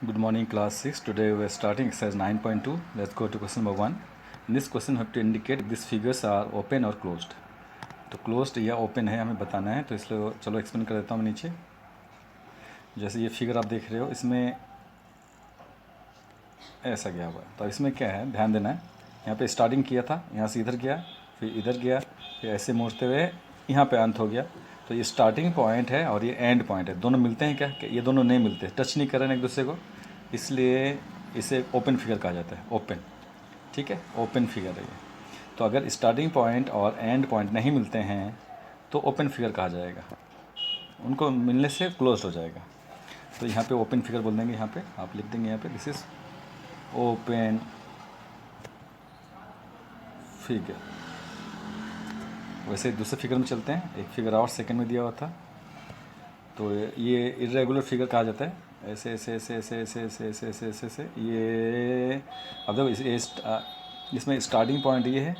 Good morning, class 6. Today we are starting exercise 9.2. Let's go to question number 1. In this question, we have to indicate if these figures are open or closed. तो closed या open है हमें बताना है, तो इसलिए चलो explain कर देता हूँ मैं नीचे. जैसे ये फिगर आप देख रहे हो, इसमें ऐसा गया हुआ है. तो इसमें क्या है, ध्यान देना है. यहाँ पे स्टार्टिंग किया था, यहाँ से इधर गया, फिर इधर गया, फिर ऐसे मोड़ते हुए यहाँ पे अंत हो गया. तो ये स्टार्टिंग पॉइंट है और ये एंड पॉइंट है. दोनों मिलते हैं क्या? ये दोनों नहीं मिलते, टच नहीं कर रहे हैं एक दूसरे को, इसलिए इसे ओपन फिगर कहा जाता है. ओपन, ठीक है, ओपन फिगर है ये. तो अगर स्टार्टिंग पॉइंट और एंड पॉइंट नहीं मिलते हैं तो ओपन फिगर कहा जाएगा. उनको मिलने से क्लोज हो जाएगा. तो यहाँ पे ओपन फिगर बोल देंगे. यहाँ पे आप लिख देंगे, यहाँ पे दिस इज ओपन फिगर. वैसे दूसरे फिगर में चलते हैं. एक फिगर और सेकंड में दिया हुआ था, तो ये इरेगुलर फिगर कहा जाता है. ऐसे ऐसे ऐसे ऐसे ऐसे ऐसे ऐसे ऐसे ऐसे ऐसे ये. अब देखो इसमें स्टार्टिंग पॉइंट ये है,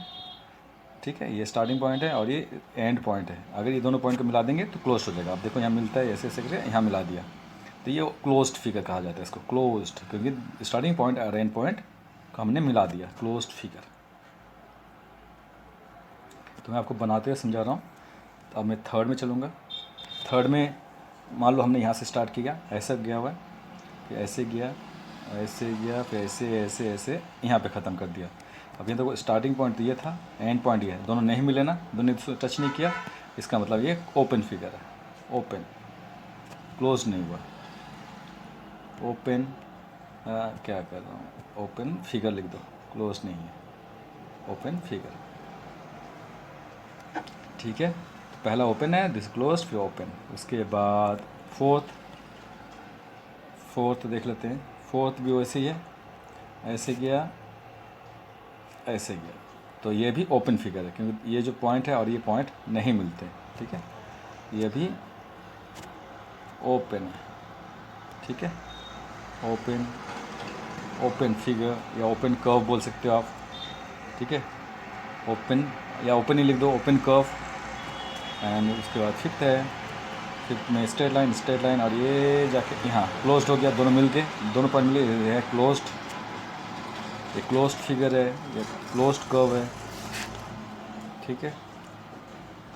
ठीक है, ये स्टार्टिंग पॉइंट है और ये एंड पॉइंट है. अगर ये दोनों पॉइंट को मिला देंगे तो क्लोज हो जाएगा. आप देखो यहाँ मिलता है, ऐसे ऐसे करके यहाँ मिला दिया, तो ये क्लोज्ड फिगर कहा जाता है इसको. क्लोज्ड, क्योंकि स्टार्टिंग पॉइंट और एंड पॉइंट को हमने मिला दिया. Closed figure. तो मैं आपको बनाते हुए समझा रहा हूँ. तो अब मैं थर्ड में चलूँगा. थर्ड में मान लो हमने यहाँ से स्टार्ट किया, ऐसा गया हुआ है, फिर ऐसे गया, ऐसे गया, फिर ऐसे ऐसे ऐसे यहाँ पे ख़त्म कर दिया. अब ये देखो स्टार्टिंग पॉइंट तो ये था, एंड पॉइंट ये है. दोनों नहीं मिले ना, दोनों टच नहीं किया, इसका मतलब ये ओपन फिगर है. ओपन, क्लोज नहीं हुआ. ओपन क्या कर रहा हूँ, ओपन फिगर लिख दो, क्लोज नहीं है, ओपन फिगर. ठीक है, पहला ओपन है, दिस क्लोज, फिर ओपन. उसके बाद फोर्थ देख लेते हैं. फोर्थ भी वैसे ही है, ऐसे गया, ऐसे गया. तो ये भी ओपन फिगर है, क्योंकि ये जो पॉइंट है और ये पॉइंट नहीं मिलते. ठीक है, ये भी ओपन है. ठीक है, ओपन, ओपन फिगर या ओपन कर्व बोल सकते हो आप. ठीक है, ओपन या ओपन ही लिख दो, ओपन कर्व. एंड उसके बाद फिफ्थ है, फिफ्थ में स्ट्रेट लाइन और ये जाके यहाँ क्लोज्ड हो गया. दोनों मिल के, दोनों पॉइंट मिले, ये है क्लोज्ड. ये क्लोज्ड फिगर है, ये क्लोज्ड कर्व है. ठीक है,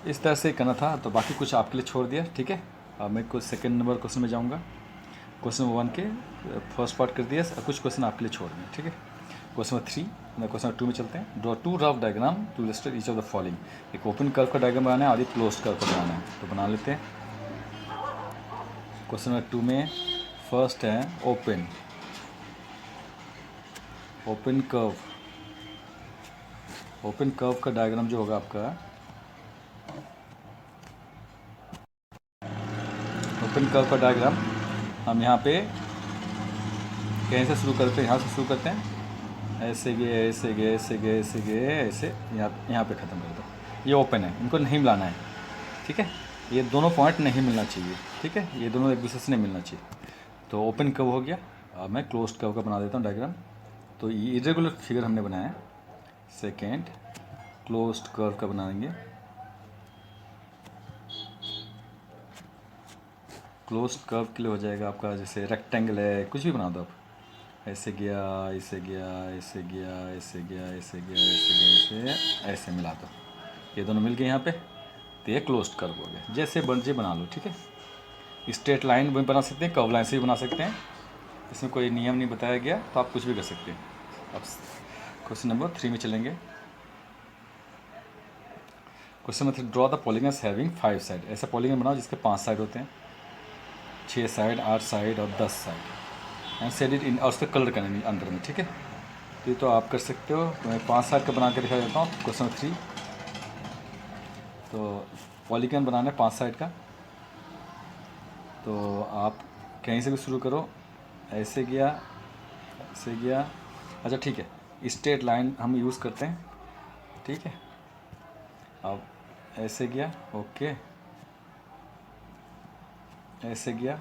इस तरह से करना था. तो बाकी कुछ आपके लिए छोड़ दिया. ठीक है, अब मैं कुछ सेकंड नंबर क्वेश्चन में जाऊँगा. क्वेश्चन नंबर 1 के फर्स्ट पार्ट कर दिया, कुछ क्वेश्चन आपके लिए छोड़ दिए. ठीक है, क्वेश्चन नंबर 3 ना क्वेश्चन नंबर 2 में चलते हैं. Draw to rough diagram to illustrate each of the following. एक ओपन कर्व का डायग्राम बनाना है और एक क्लोज्ड कर्व का बनाना है. तो बना लेते हैं. क्वेश्चन नंबर 2 में फर्स्ट है ओपन कर्व. ओपन कर्व का डायग्राम जो होगा आपका, ओपन कर्व का डायग्राम हम यहाँ पे कहीं से शुरू करते हैं, यहाँ से शुरू करते हैं. ऐसे गए, ऐसे गए, ऐसे गए, ऐसे गए, ऐसे यहाँ पे ख़त्म कर दो. ये ओपन है, इनको नहीं मिलाना है. ठीक है, ये दोनों पॉइंट नहीं मिलना चाहिए. ठीक है, ये दोनों एक दूसरे से नहीं मिलना चाहिए. तो ओपन कर्व हो गया. अब मैं क्लोज्ड कर्व का बना देता हूँ डायग्राम. तो ये इरेगुलर फिगर हमने बनाया है. सेकेंड क्लोज्ड कर्व का बनाएंगे. क्लोज्ड कर्व के लिए हो जाएगा आपका, जैसे रेक्टेंगल है, कुछ भी बना दो आप. ऐसे गया, ऐसे गया, ऐसे गया, ऐसे गया, ऐसे गया, ऐसे गया, ऐसे ऐसे मिला दो. ये दोनों मिल गए यहाँ पे, तो ये क्लोज्ड कर्व हो गया. जैसे मर्जी बना लो. ठीक है, स्ट्रेट लाइन भी बना सकते हैं, कर्व लाइन से भी बना सकते हैं. इसमें कोई नियम नहीं बताया गया, तो आप कुछ भी कर सकते हैं. अब क्वेश्चन नंबर 3 में चलेंगे. Question number 3, draw the polygons having 5 side. ऐसा पॉलीगन बनाओ जिसके 5 साइड होते हैं, 6 साइड, 8 साइड और 10 side. And set it in, और उसका कलर करने अंदर में. ठीक है, तो ये तो आप कर सकते हो. तो मैं 5 साइड का बना के दिखा देता हूँ. क्वेश्चन नंबर 3, तो पॉलीगन बनाना है 5 साइड का. तो आप कहीं से भी शुरू करो. ऐसे गया, ऐसे गया. अच्छा ठीक है, स्ट्रेट लाइन हम यूज़ करते हैं. ठीक है, अब ऐसे गया, ओके, ऐसे गया.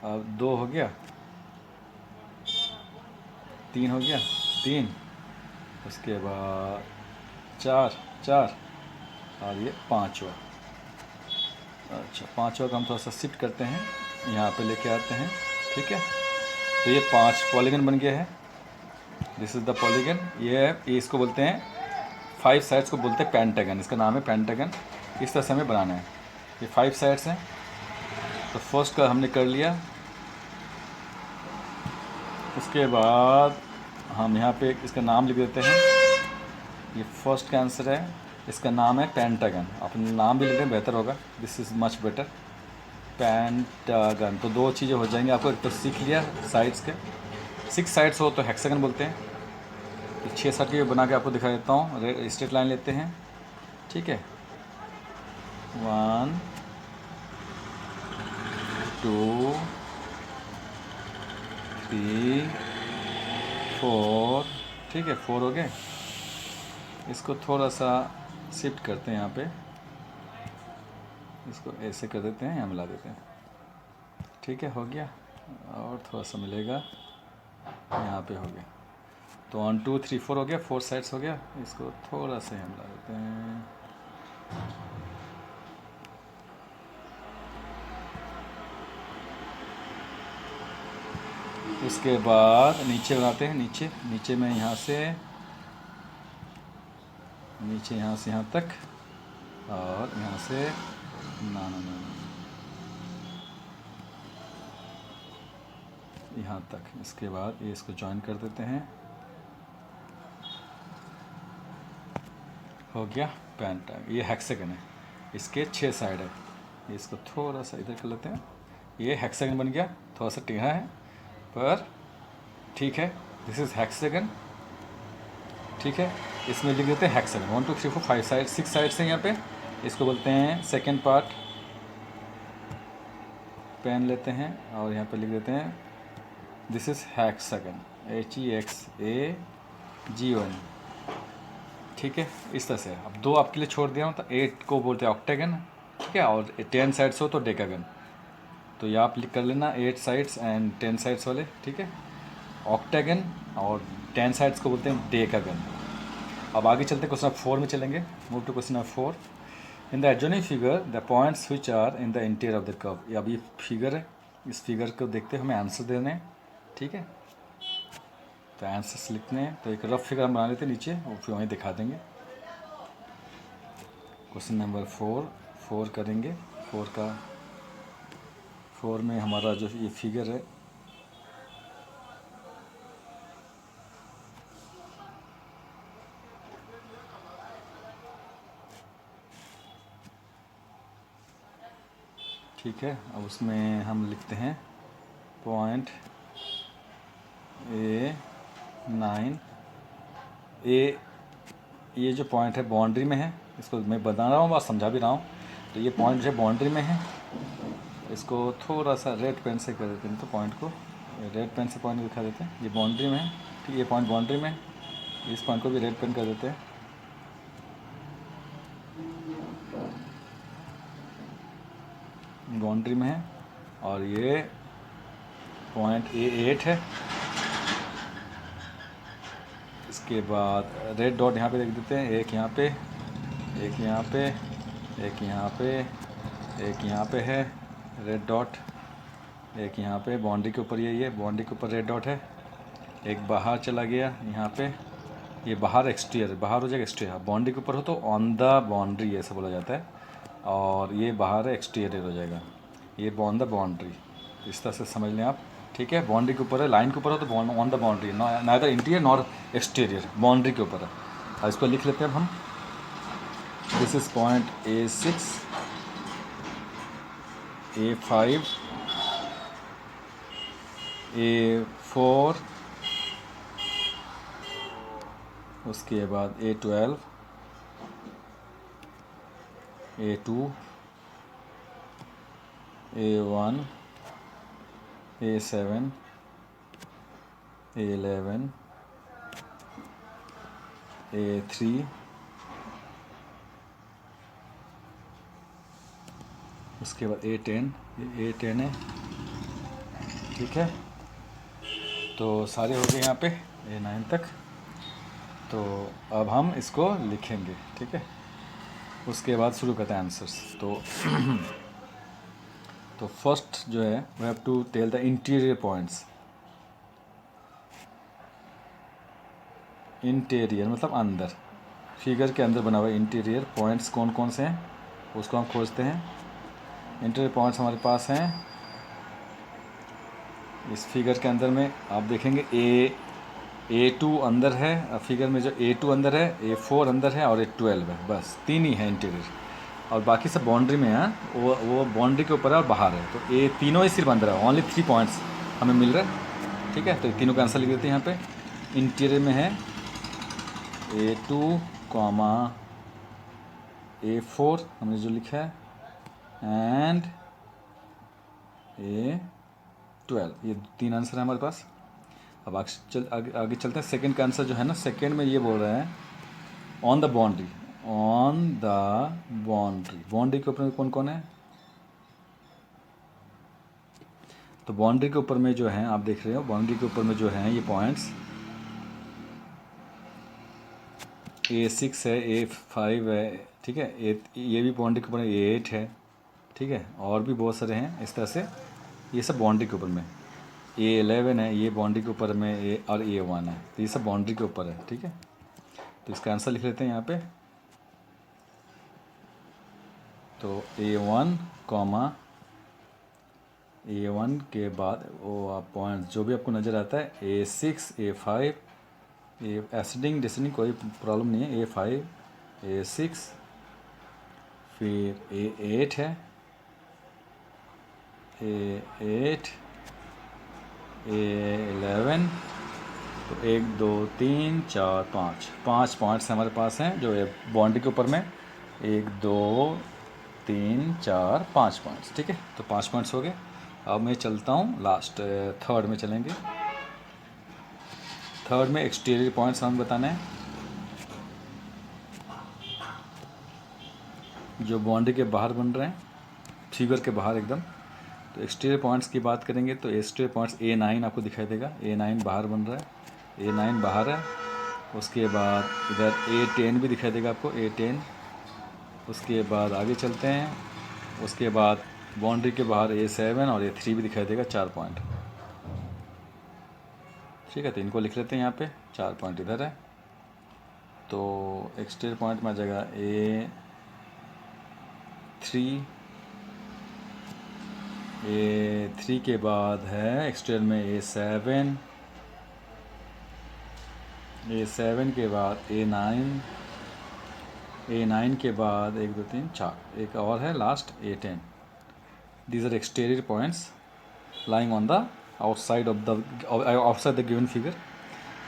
अब 2 हो गया, 3 हो गया, 3. उसके बाद 4 और ये 5वां. अच्छा, 5वां का हम थोड़ा सा शिफ्ट करते हैं, यहाँ पे लेके आते हैं. ठीक है, तो ये 5 पॉलीगन बन गया है। This is the polygon. ये इसको बोलते हैं 5 साइड्स को बोलते हैं पेंटागन। इसका नाम है पेंटागन। इस तरह से हमें बनाना है। ये 5 साइड्स हैं। तो फर्स्ट का हमने कर लिया। उसके बाद हम यहाँ पे इसका नाम लिख देते हैं। ये फर्स्ट का आंसर है। इसका नाम है पेंटागन। अपना नाम भी लिख दें, बेहतर होगा। This is much better, pentagon. तो 2 चीज़ें हो जाएंगी। आपको एक तो सीख लिया साइड्स के। 6 साइड्स हो तो हेक्सागन बोलते हैं। तो 6-7 के बना के आपको दिखा देता हूँ। स्ट्रेट लाइन लेते हैं, ठीक है। 1 2 3 4, ठीक है, 4 हो गए। इसको थोड़ा सा शिफ्ट करते हैं यहाँ पे, इसको ऐसे कर देते हैं, यहाँ मिला देते हैं, ठीक है, हो गया। और थोड़ा सा मिलेगा, यहाँ पे हो गया। तो 1 2 3 4 हो गया, 4 साइड्स हो गया। इसको थोड़ा सा यहाँ मिला देते हैं। उसके बाद नीचे बनाते हैं। नीचे में यहाँ से नीचे, यहाँ से यहाँ तक, और यहाँ से ना यहाँ तक। इसके बाद ये इसको जॉइन कर देते हैं, हो गया पेंटागन। ये हेक्सागन है, इसके 6 साइड है। इसको थोड़ा सा इधर कर लेते हैं। ये हेक्सागन बन गया, थोड़ा सा टेढ़ा है पर ठीक है। दिस इज़ हेक्सागन, ठीक है। इसमें लिख देते हैं हेक्सागन। 1 2 3 4 5 साइड, 6 साइड्स हैं यहाँ पे। इसको बोलते हैं सेकेंड पार्ट। पेन लेते हैं और यहाँ पे लिख देते हैं दिस इज़ हेक्सागन, HEXAGON, ठीक है। इस तरह से अब 2 आपके लिए छोड़ दिया हूँ। तो 8 को बोलते हैं ऑक्टागन, ठीक है। और 10 साइड्स हो तो डेकागन। तो ये आप लिख कर लेना 8 साइड्स एंड 10 साइड्स वाले, ठीक है। ऑक्टागन और 10 साइड्स को बोलते हैं डेकागन। अब आगे चलते हैं, क्वेश्चन नंबर 4 में चलेंगे। Move to question number 4। In the adjoining figure the points which are in the interior of the curve. अब ये फिगर है, इस फिगर को देखते हमें आंसर देने हैं, ठीक है। तो आंसर्स लिखने हैं। तो एक रफ फिगर हम बना लेते हैं नीचे, और फिर वहीं दिखा देंगे। क्वेश्चन नंबर 4 करेंगे। 4 में हमारा जो ये फिगर है, ठीक है। अब उसमें हम लिखते हैं पॉइंट A9। ये जो पॉइंट है बाउंड्री में है। इसको मैं बता रहा हूँ, बात समझा भी रहा हूँ। तो ये पॉइंट जो है बाउंड्री में है। इसको थोड़ा सा रेड पेन से कर देते हैं। तो पॉइंट को रेड पेन से पॉइंट दिखा देते हैं। ये बाउंड्री में है, ठीक है। ये पॉइंट बाउंड्री में है। इस पॉइंट को भी रेड पेन कर देते हैं। बाउंड्री में है। और ये पॉइंट A8 है। इसके बाद रेड डॉट यहाँ पे देख देते हैं। एक यहाँ पे, एक यहाँ पे, एक यहाँ पे, एक यहाँ पे है रेड डॉट, एक यहाँ पे बाउंड्री के ऊपर। ये बाउंड्री के ऊपर रेड डॉट है। एक बाहर चला गया यहाँ पे, ये बाहर एक्सटीरियर, बाहर हो जाएगा एक्सटीरियर। बाउंड्री के ऊपर हो तो ऑन द बाउंड्री ऐसा बोला जाता है। और ये बाहर है, एक्सटीरियर हो जाएगा। ये ऑन द बाउंड्री, इस तरह से समझ लें आप, ठीक है। बाउंड्री के ऊपर है, लाइन के ऊपर हो तो on the boundary, neither interior nor exterior, boundary के ऊपर है। और इसको लिख लेते हैं अब हम। This is point A6, A5, A4, उसके बाद A12, A2, A1, A7, A11, A3, उसके बाद A10, ये A10 है, ठीक है। तो सारे हो गए यहाँ पे A9 तक। तो अब हम इसको लिखेंगे, ठीक है। उसके बाद शुरू करते हैं आंसर्स। तो फर्स्ट जो है we have to tell the interior points. Interior मतलब अंदर, फिगर के अंदर बना हुआ इंटीरियर पॉइंट्स कौन कौन से हैं उसको हम खोजते हैं। इंटीरियर पॉइंट्स हमारे पास हैं इस फिगर के अंदर में, आप देखेंगे A2 अंदर है फिगर में, जो A2 अंदर है, A4 अंदर है और A12 है, बस 3 ही है इंटीरियर, और बाकी सब बाउंड्री में है। वो बाउंड्री के ऊपर है और बाहर है, तो ये तीनों ही सिर्फ अंदर है। ओनली 3 पॉइंट्स हमें मिल रहा है, ठीक है। तो तीनों का आंसर लिख देते हैं यहाँ पे। इंटीरियर में है A2 कॉमा A4 हमने जो लिखा है, एंड A12, ये 3 आंसर है हमारे पास। अब आगे चलते हैं। सेकंड का आंसर जो है ना, सेकंड में ये बोल रहे हैं on the boundary, on the boundary, boundary के ऊपर में कौन कौन है, तो बाउंड्री के ऊपर में जो है आप देख रहे हो, बाउंड्री के ऊपर में जो है ये पॉइंट्स A6 है, A5 है, ठीक है, ये भी बाउंड्री के ऊपर में A8 है, ठीक है, और भी बहुत सारे हैं इस तरह से, ये सब बाउंड्री के ऊपर में। A11 है, ये बाउंड्री के ऊपर में, और A1 है, तो ये सब बाउंड्री के ऊपर है, ठीक है। तो इसका आंसर लिख लेते हैं यहाँ पे। तो A1 कॉमा A1 के बाद वो आप पॉइंट जो भी आपको नज़र आता है, A6 A5, एसिडिंग डिसडिंग कोई प्रॉब्लम नहीं है, A5 A6, फिर A8 है, A8 A11, तो 1 2 3 4 5 पॉइंट्स हमारे पास हैं जो बाउंड्री के ऊपर में, 1 2 3 4 5 पॉइंट्स, ठीक है। तो 5 पॉइंट्स हो गए। अब मैं चलता हूँ लास्ट, थर्ड में चलेंगे। थर्ड में एक्सटीरियर पॉइंट्स हमें बताना है जो बाउंड्री के बाहर बन रहे हैं, फिगर के बाहर एकदम। तो एक्सटीरियर पॉइंट्स की बात करेंगे तो एक्सटीरियर पॉइंट्स A9 आपको दिखाई देगा, A9 बाहर बन रहा है, A9 बाहर है। उसके बाद इधर A10 भी दिखाई देगा आपको, A10। उसके बाद आगे चलते हैं, उसके बाद बाउंड्री के बाहर A7 और A3 भी दिखाई देगा, 4 पॉइंट, ठीक है। तो इनको लिख लेते हैं यहाँ पे, 4 पॉइंट इधर है। तो एक्सटीरियर पॉइंट में आ जाएगा A3 के बाद है एक्सटीरियर में A7 के बाद A9 के बाद 1 2 3 4, एक और है last A10। These are exterior points lying on the outside the given figure,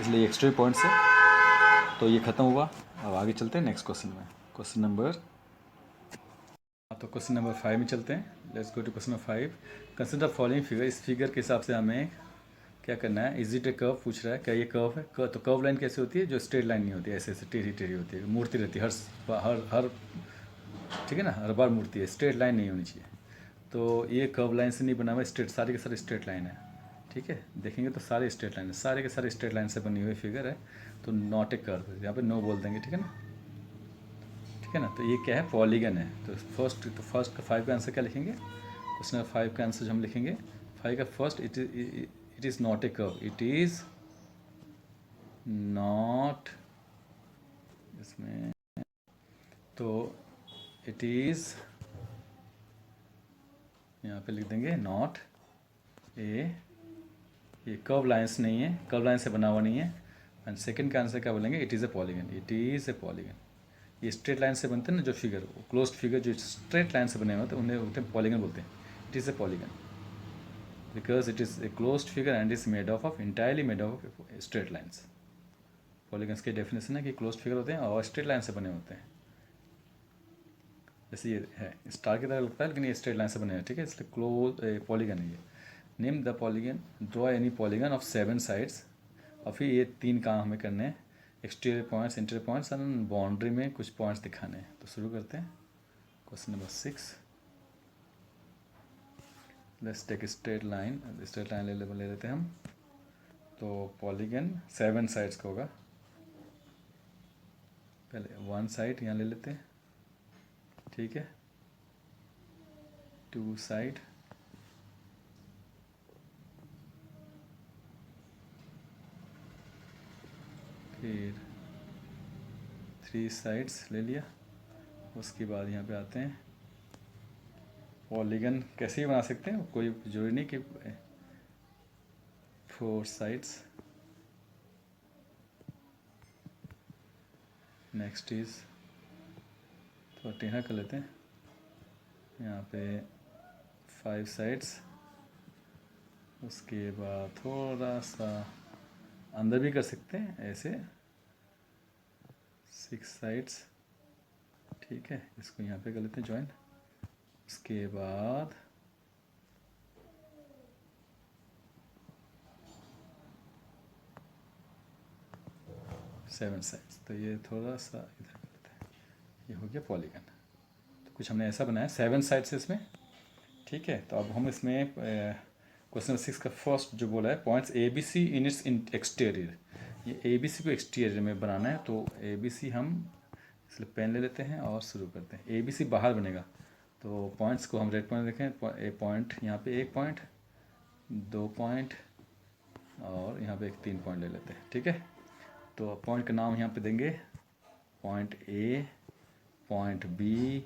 इसलिए एक्सटीरियर पॉइंट्स है। तो ये ख़त्म हुआ। अब आगे चलते हैं नेक्स्ट क्वेश्चन में, क्वेश्चन नंबर, तो क्वेश्चन नंबर 5 में चलते हैं। Let's go to question number 5। Consider following figure, इस फिगर के हिसाब से हमें क्या करना है। इज इट ए कर्व पूछ रहा है, क्या ये कर्व है। तो कर्व लाइन कैसे होती है, जो स्ट्रेट लाइन नहीं होती है, ऐसे ऐसे टेढ़ी टेढ़ी होती है, मूर्ति रहती है हर ठीक है ना, हर बार मूर्ति है, स्ट्रेट लाइन नहीं होनी चाहिए। तो ये कर्व लाइन से नहीं बना हुआ, स्ट्रेट, सारे के सारे स्ट्रेट लाइन है, ठीक है। देखेंगे तो सारे स्ट्रेट लाइन है, सारे के सारे स्ट्रेट लाइन से बनी हुई फिगर है, तो नॉट ए कर्व, यहाँ पे नो बोल देंगे, ठीक है ना, ठीक है ना। तो ये क्या है, पॉलीगन है। तो फर्स्ट का 5 का आंसर क्या लिखेंगे, क्वेश्चन नंबर 5 का आंसर जो हम लिखेंगे 5 का first, it is not a curve, it is not, इसमें तो इट इज़ यहाँ पे लिख देंगे नॉट ये कर्व लाइन्स नहीं है, कर्व लाइन से बना हुआ नहीं है। एंड सेकंड का आंसर क्या बोलेंगे, it is a polygon, it is a polygon. ये स्ट्रेट लाइन से बनते हैं ना जो फिगर, क्लोज्ड फिगर जो स्ट्रेट लाइन से बने हुए हैं, तो उन्हें बोलते हैं पॉलीगन बोलते हैं। It is a polygon because it is a closed figure and is made of entirely made of straight lines. Polygons की डेफिनेशन है कि क्लोज्ड फिगर होते हैं और स्ट्रेट लाइन से बने होते हैं। जैसे ये है स्टार की तरह लगता है, लेकिन ये स्ट्रेट लाइन से बने हैं, ठीक है, इसलिए क्लोज पॉलीगन है ये। Name the polygon, draw any polygon of 7 sides. और फिर ये 3 काम हमें करने हैं, exterior points, interior points and boundary में कुछ पॉइंट्स दिखाने हैं। तो शुरू करते हैं question number 6। Let's take straight line ले लेते हैं हम। तो पॉलीगन 7 साइड्स का होगा, पहले 1 साइड यहाँ ले लेते हैं, ठीक है, 2 साइड, फिर 3 साइड्स ले लिया। उसके बाद यहाँ पे आते हैं, पॉलीगन कैसे ही बना सकते हैं, कोई जरूरी नहीं कि 4 साइड्स। नेक्स्ट इज़ तो टेढ़ा कर लेते हैं, यहाँ पे 5 साइड्स। उसके बाद थोड़ा सा अंदर भी कर सकते हैं ऐसे, 6 साइड्स। ठीक है, इसको यहाँ पे कर लेते हैं ज्वाइन। उसके बाद सेवन साइड्स, तो ये थोड़ा सा इधर कर लेते हैं, ये हो गया पॉलीगन। तो कुछ हमने ऐसा बनाया 7 साइड्स इसमें। ठीक है, तो अब हम इसमें क्वेश्चन 6 का फर्स्ट जो बोला है, points A B C in its exterior, ये ए बी सी को एक्सटीरियर में बनाना है। तो ए बी सी हम इसलिए पेन ले लेते हैं और शुरू करते हैं। ए बी सी बाहर बनेगा, तो पॉइंट्स को हम रेड पॉइंट देखें। ए पॉइंट यहाँ पे 1 पॉइंट, 2 पॉइंट और यहाँ पे एक 3 पॉइंट ले लेते हैं। ठीक है, तो पॉइंट का नाम यहाँ पे देंगे point A, point B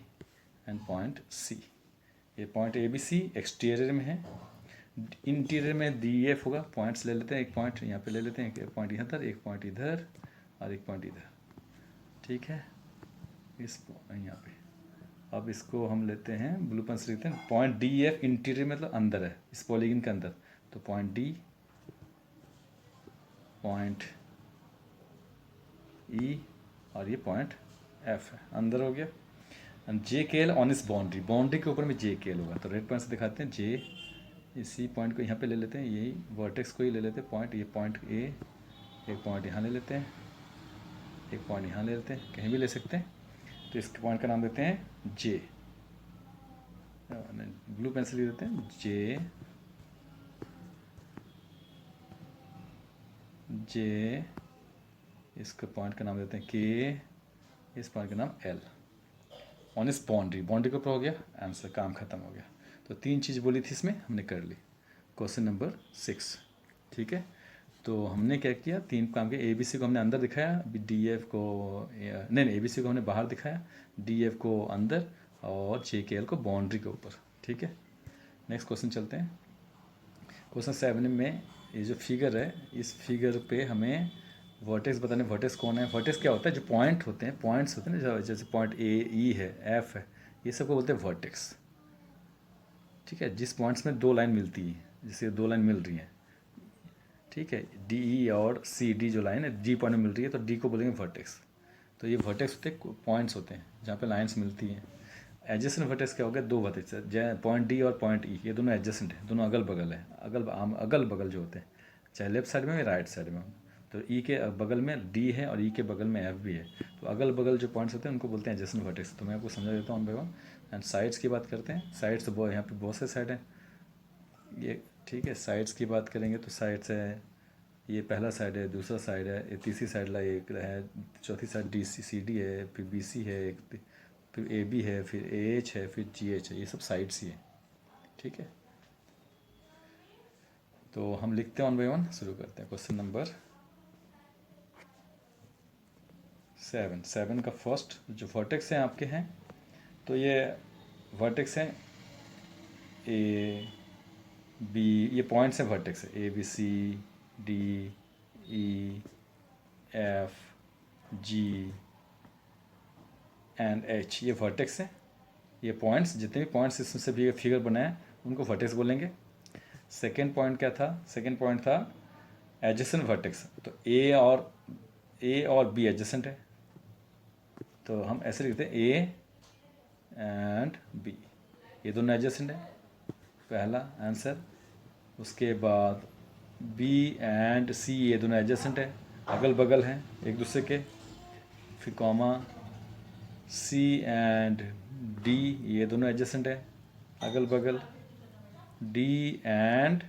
and point C. ये point A B C exterior में है। इंटीरियर में डी एफ होगा। पॉइंट्स ले लेते हैं, एक पॉइंट यहाँ पे ले लेते हैं, एक पॉइंट इधर, एक पॉइंट इधर और एक पॉइंट इधर। ठीक है, इस यहाँ पे अब इसको हम लेते हैं, ब्लू पेन से लिखते हैं पॉइंट डी एफ। इंटीरियर मतलब अंदर है, इस पॉलीगन के अंदर। तो पॉइंट डी, पॉइंट ई और ये पॉइंट एफ है, अंदर हो गया। एंड जे के एल ऑन इस बाउंड्री, बाउंड्री के ऊपर में जे के एल होगा। तो रेड पॉइंट से दिखाते हैं जे, इसी पॉइंट को यहाँ पे ले लेते हैं, यही वर्टेक्स को ही ले लेते हैं पॉइंट। ये पॉइंट ए, एक पॉइंट यहाँ ले लेते हैं, एक पॉइंट यहाँ ले लेते हैं, कहीं भी ले सकते हैं। तो इसके पॉइंट का नाम देते हैं जे, ब्लू पेंसिल लिख देते हैं जे, जे। इसके पॉइंट का नाम देते हैं के, इस पॉइंट का नाम एल। ऑन इस बाउंड्री, बाउंड्री के ऊपर हो गया, आंसर, काम खत्म हो गया। तो 3 चीज़ बोली थी इसमें, हमने कर ली। Question number 6। ठीक है, तो हमने क्या किया, 3 काम किए। ए बी सी को हमने अंदर दिखाया, डी एफ को नहीं, ए बी सी को हमने बाहर दिखाया, डी एफ को अंदर और जे के एल को बाउंड्री के ऊपर। ठीक है, नेक्स्ट क्वेश्चन चलते हैं। क्वेश्चन 7 में ये जो फिगर है, इस फिगर पे हमें वर्टेक्स बताने। वर्टेक्स कौन है? वर्टेक्स क्या होता है? जो पॉइंट होते हैं, पॉइंट्स होते हैं ना, जैसे पॉइंट ए, ई है, एफ है, ये सबको बोलते हैं वर्टेक्स। ठीक है, जिस पॉइंट्स में 2 लाइन मिलती है, जैसे 2 लाइन मिल रही हैं। ठीक है, डी ई और सी डी जो लाइन है, डी पॉइंट में मिल रही है, तो डी को बोलेंगे वर्टेक्स। तो ये वर्टेक्स होते हैं, पॉइंट्स होते हैं जहाँ पे लाइंस मिलती हैं। एडजेसेंट वर्टेक्स क्या हो गया? 2 वर्टेक्स है, पॉइंट डी और पॉइंट ई, ये दोनों एडजेसेंट है, दोनों अगल बगल है, अगल बगल जो होते हैं, चाहे लेफ्ट साइड में या राइट साइड में। तो ई के बगल में डी है और ई के बगल में एफ भी है। तो अगल बगल जो पॉइंट्स होते हैं उनको बोलते हैं एडजेसेंट वर्टेक्स। तो मैं आपको समझा देता हूँ one by one. And sides की बात करते हैं। साइड्स तो यहाँ पे बहुत से साइड हैं ये। ठीक है, साइड्स की बात करेंगे तो साइड्स है, ये पहला साइड है, दूसरा साइड है, ये तीसरी साइड ला एक है, चौथी side D C C D है, फिर बी सी है, एक फिर ए बी है, फिर ए एच है, फिर जी एच है, ये सब साइड्स ही है। ठीक है, तो हम लिखते हैं वन बाय वन, शुरू करते हैं। क्वेश्चन नंबर 7 का फर्स्ट जो वर्टेक्स हैं आपके हैं, तो ये वर्टेक्स हैं ए बी, ये पॉइंट्स हैं, वर्टेक्स है A B C D E F G and H, ये वर्टेक्स हैं। ये पॉइंट्स, जितने भी पॉइंट्स इसमें से भी फिगर बनाए उनको वर्टेक्स बोलेंगे। सेकेंड पॉइंट क्या था? सेकेंड पॉइंट था एडजेसेंट वर्टेक्स। तो ए और बी एडजेसेंट है, तो हम ऐसे लिखते हैं ए एंड बी, ये दोनों एडजेसेंट है, पहला आंसर। उसके बाद बी एंड सी, ये दोनों एडजेसेंट है, अगल बगल हैं एक दूसरे के। फिर कॉमा सी एंड डी, ये दोनों एडजेसेंट है, अगल बगल। डी एंड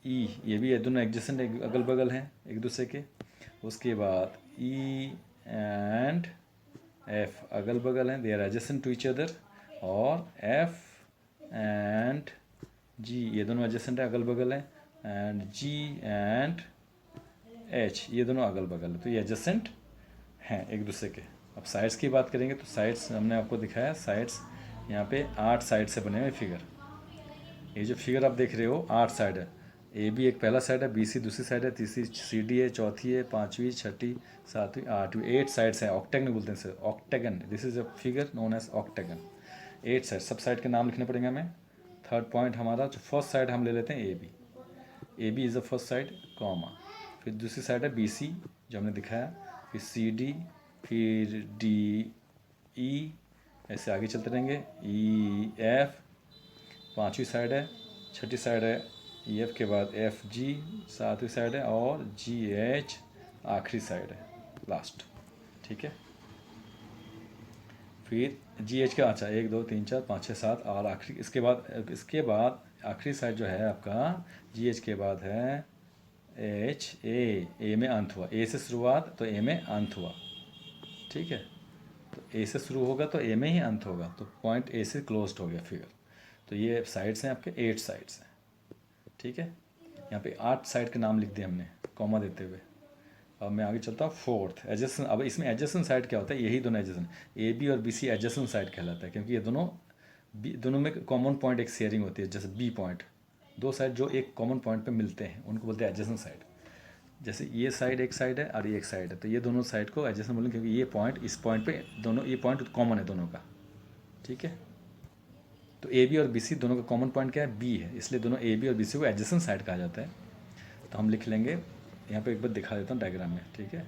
ई, ये भी ये दोनों एडजेसेंट है, अगल बगल हैं एक दूसरे के। उसके बाद ई एंड एफ, अगल बगल हैं, they are adjacent to each other. और एफ एंड जी, ये दोनों एडजेसेंट है, अगल बगल हैं। एंड जी एंड एच, ये दोनों अगल बगल, तो ये एडजेसेंट हैं एक दूसरे के। अब साइड्स की बात करेंगे तो साइड्स हमने आपको दिखाया, साइड्स यहाँ पे 8 साइड से बने हुए फिगर। ये जो फिगर आप देख रहे हो 8 साइड है। ए बी एक पहला साइड है, बी सी दूसरी साइड है, तीसरी सी डी है, चौथी है, पाँचवीं, छठी, सातवीं, आठवीं, 8 साइड्स हैं। ऑक्टेगन बोलते हैं sir, octagon, this is a figure known as octagon. 8 side, सब साइड के नाम लिखने पड़ेंगे हमें। थर्ड पॉइंट हमारा जो फर्स्ट साइड हम ले लेते हैं A B, A B is the first side, comma, फिर दूसरी साइड है बी सी जो हमने दिखाया, फिर सी डी, फिर डी ई, ऐसे आगे चलते रहेंगे, ई एफ पाँचवीं साइड है, छठी साइड है ई एफ के बाद एफ जी सातवीं साइड है, और जी एच आखिरी साइड है, लास्ट। ठीक है, फिर जी एच का, अच्छा 1 2 3 4 5 6 7, और आखिरी इसके बाद आखिरी साइड जो है आपका जी एच के बाद है एच, ए में अंत हुआ, ए से शुरुआत तो ए में अंत हुआ। ठीक है, तो ए से शुरू होगा तो ए में ही अंत होगा, तो पॉइंट ए से क्लोज्ड हो गया फिगर। तो ये साइड्स हैं आपके, 8 साइड्स हैं। ठीक है, यहाँ पे 8 साइड के नाम लिख दिए हमने कॉमा देते हुए। अब मैं आगे चलता हूँ फोर्थ एडजेसेंट। अब इसमें एडजेसेंट साइड क्या होता है, यही दोनों एडजेसेंट, ए बी और बी सी एडजेसेंट साइड कहलाता है, क्योंकि ये दोनों में कॉमन पॉइंट एक शेयरिंग होती है। जैसे बी पॉइंट, दो साइड जो एक कॉमन पॉइंट पे मिलते हैं उनको बोलते हैं एडजेसेंट साइड। जैसे ये साइड एक साइड है और ये एक साइड है, तो ये दोनों साइड को एडजेसेंट बोलेंगे, क्योंकि ये पॉइंट इस पॉइंट पे दोनों, ये पॉइंट कॉमन है दोनों का। ठीक है, तो ए बी और बी सी दोनों का कॉमन पॉइंट क्या है, बी है, इसलिए दोनों ए बी और बी सी को एडजेसेंट साइड कहा जाता है। तो हम लिख लेंगे यहाँ पे, एक बार दिखा देता हूँ डायग्राम में। ठीक है,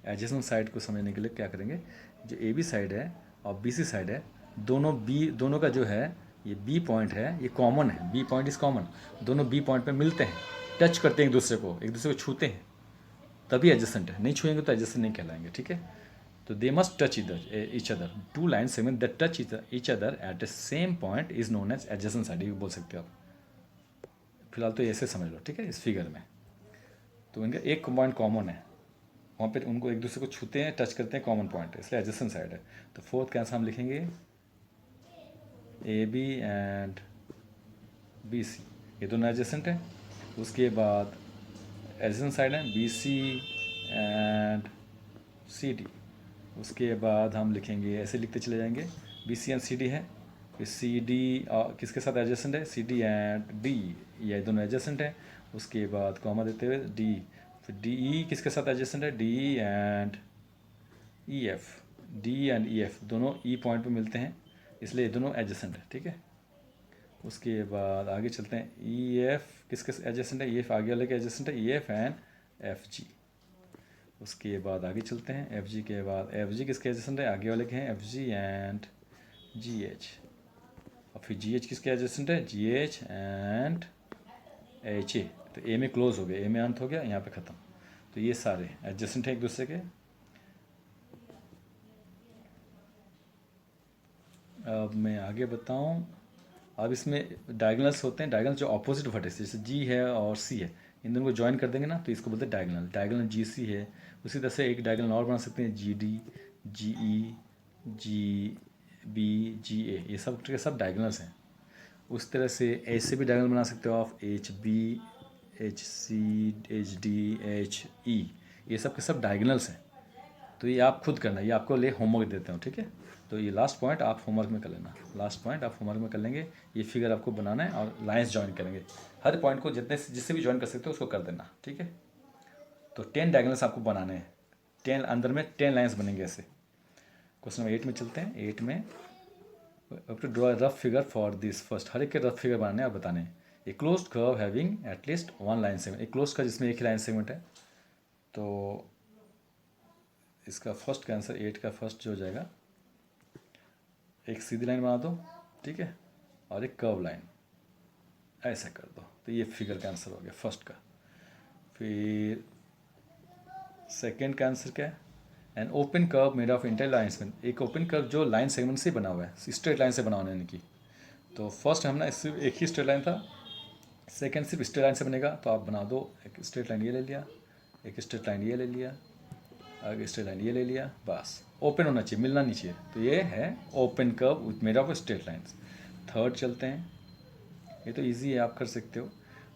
एडजेसेंट साइड को समझने के लिए क्या करेंगे, जो ए बी साइड है और बी सी साइड है, दोनों का जो है ये बी पॉइंट है, ये कॉमन है, बी पॉइंट इज़ कॉमन, दोनों बी पॉइंट पे मिलते हैं, टच करते हैं एक दूसरे को छूते हैं, तभी एडजेसेंट है, नहीं छुएंगे तो एडजेसेंट नहीं कहलाएंगे। ठीक है, तो they must touch each other, two line segment that touch each other at the same point is known as adjacent side, ये बोल सकते हो आप। फिलहाल तो ऐसे समझ लो। ठीक है, इस फिगर में तो इनका एक पॉइंट कॉमन है, वहाँ पे उनको एक दूसरे को छूते हैं, टच करते हैं, कॉमन पॉइंट है, इसलिए एडजेसेंट साइड है। तो फोर्थ का आंसर हम लिखेंगे A B and B C, ये दोनों एडजेसेंट है। उसके बाद एडजेसेंट साइड है B C and C D. उसके बाद हम लिखेंगे, ऐसे लिखते चले जाएंगे, B C and C D है, फिर सी डी किसके साथ एडजेसेंट है, सी डी एंड डी, ये दोनों एडजेसेंट है। उसके बाद कॉमा देते हुए डी, फिर डी ई किसके साथ एडजेसेंट है, D and E F, D and E F दोनों ई पॉइंट पे मिलते हैं, इसलिए ये दोनों एडजेसेंट है। ठीक है, उसके बाद आगे चलते हैं, ई एफ किसके एडजेसेंट है, ई एफ आगे वाले के एडजेसेंट है, E F and F G. उसके बाद आगे चलते हैं, एफ जी के बाद एफ जी किसके एडजेसेंट है, आगे वाले के हैं F G and ji H, और फिर जी एच किसके एडजेसेंट है, जी एच एंड एच ए। तो ए में क्लोज हो गया, ए में अंत हो गया, यहाँ पे ख़त्म। तो ये सारे एडजेसेंट हैं एक दूसरे के। अब मैं आगे बताऊँ, अब इसमें डायगोनल्स होते हैं, डायगोनल जो ऑपोजिट वर्टेक्स, जैसे जी है और सी है, इन दोनों को ज्वाइन कर देंगे ना, तो इसको बोलते हैं डायगोनल। डायगोनल जी सी है, उसी तरह से एक डायगोनल और बना सकते हैं, जी डी, जी ई, जी बी, जी ए, ये सब के सब डायगोनल्स हैं। उस तरह से ऐसे भी डायगोनल बना सकते हो आप, H B, H C, H D, H E, ये सब के सब डायगोनल्स हैं। तो ये आप खुद करना, ये आपको ले होमवर्क देते हो। ठीक है, तो ये लास्ट पॉइंट आप होमवर्क में कर लेना, लास्ट पॉइंट आप होमवर्क में कर लेंगे। ये फिगर आपको बनाना है और लाइंस ज्वाइन करेंगे, हर पॉइंट को जिससे भी ज्वाइन कर सकते हो उसको कर देना। ठीक है, तो 10 डायगोनल्स आपको बनाने हैं, 10 अंदर में 10 लाइन्स बनेंगे ऐसे। क्वेश्चन नंबर 8 में चलते हैं। 8 में to draw rough figure for this first, हर एक के रफ फिगर बनाने और बताने। A closed curve having at least one line segment, एक क्लोज्ड कर्व जिसमें एक ही लाइन सेगमेंट है। तो इसका फर्स्ट का आंसर 8 का फर्स्ट जो हो जाएगा, एक सीधी लाइन बना दो, ठीक है, और एक कर्व लाइन ऐसा कर दो, तो ये फिगर का आंसर हो गया फर्स्ट का। फिर सेकंड का आंसर क्या है, an open curve made of inter lines में, एक ओपन कर्व जो लाइन सेगमेंट से बना हुआ है, स्ट्रेट लाइन से बना होने की। तो फर्स्ट हमने सिर्फ एक ही स्ट्रेट लाइन था, सेकंड सिर्फ स्ट्रेट लाइन से बनेगा, तो आप बना दो, एक स्ट्रेट लाइन ये ले लिया, एक स्ट्रेट लाइन ये ले लिया, आगे स्ट्रेट लाइन ये ले लिया, बस ओपन होना चाहिए, मिलना नहीं चाहिए। तो ये है open curve with made of straight lines. Third चलते हैं, ये तो इजी है, आप कर सकते हो।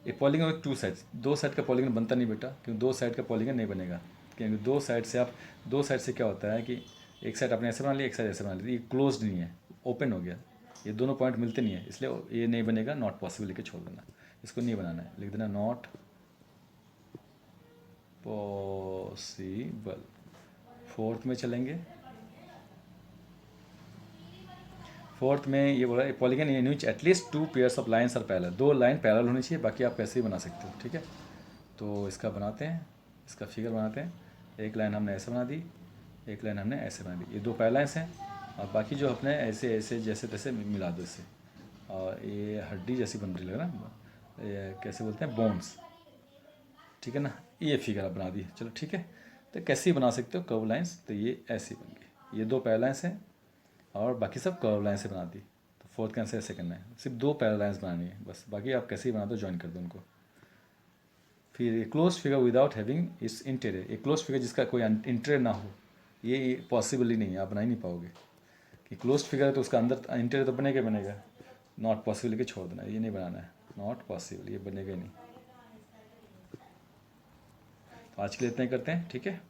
ए पॉलीगन विद टू साइड्स, दो साइड का पॉलीगन बनता नहीं बेटा, क्योंकि दो साइड का पॉलीगन नहीं बनेगा, क्योंकि दो साइड से आप, दो साइड से क्या होता है कि एक साइड आपने ऐसे बना लिया, एक साइड ऐसे बना लिया, ये क्लोज नहीं है, ओपन हो गया, ये दोनों पॉइंट मिलते नहीं है, इसलिए ये नहीं बनेगा, नॉट पॉसिबल लिख के छोड़ देना, इसको नहीं बनाना है, लिख देना नॉट पॉसिबल। फोर्थ में चलेंगे, फोर्थ में ये बोला polygon in which at least two pairs of lines are parallel, दो लाइन पैरेलल होनी चाहिए, बाकी आप कैसे भी बना सकते हो, ठीक है। तो इसका बनाते हैं, इसका फिगर बनाते हैं, एक लाइन हमने ऐसे बना दी, एक लाइन हमने ऐसे बना दी, ये दो पैरेलल्स हैं, और बाकी जो अपने ऐसे ऐसे जैसे तैसे मिला दो इससे, और ये हड्डी जैसी बन रही लग रहा है, ये कैसे बोलते हैं, बोन्स, ठीक है ना। ये फिगर आप बना दी, चलो ठीक है। तो कैसे ही बना सकते हो कर्व लाइंस, तो ये ऐसी बन गई, ये दो पैरेलल्स हैं और बाकी सब कर्व लाइन से बना दी। तो फोर्थ का आंसर ऐसे करना है, सिर्फ दो पैरेलल्स बनानी है बस, बाकी आप कैसे ही बना दो, ज्वाइन कर दो उनको। फिर ये क्लोज फिगर विदाउट हैविंग इस इंटीरियर, ये क्लोज फिगर जिसका कोई इंटीरियर ना हो, ये पॉसिबल ही नहीं है, आप बना ही नहीं पाओगे। कि क्लोज फिगर है तो उसका अंदर इंटीरियर तो बनेगा बनेगा, नॉट पॉसिबल के छोड़ देना, ये नहीं बनाना है, नॉट पॉसिबल, ये बनेगा ही नहीं। तो आज के लिए इतना ही करते हैं, ठीक है।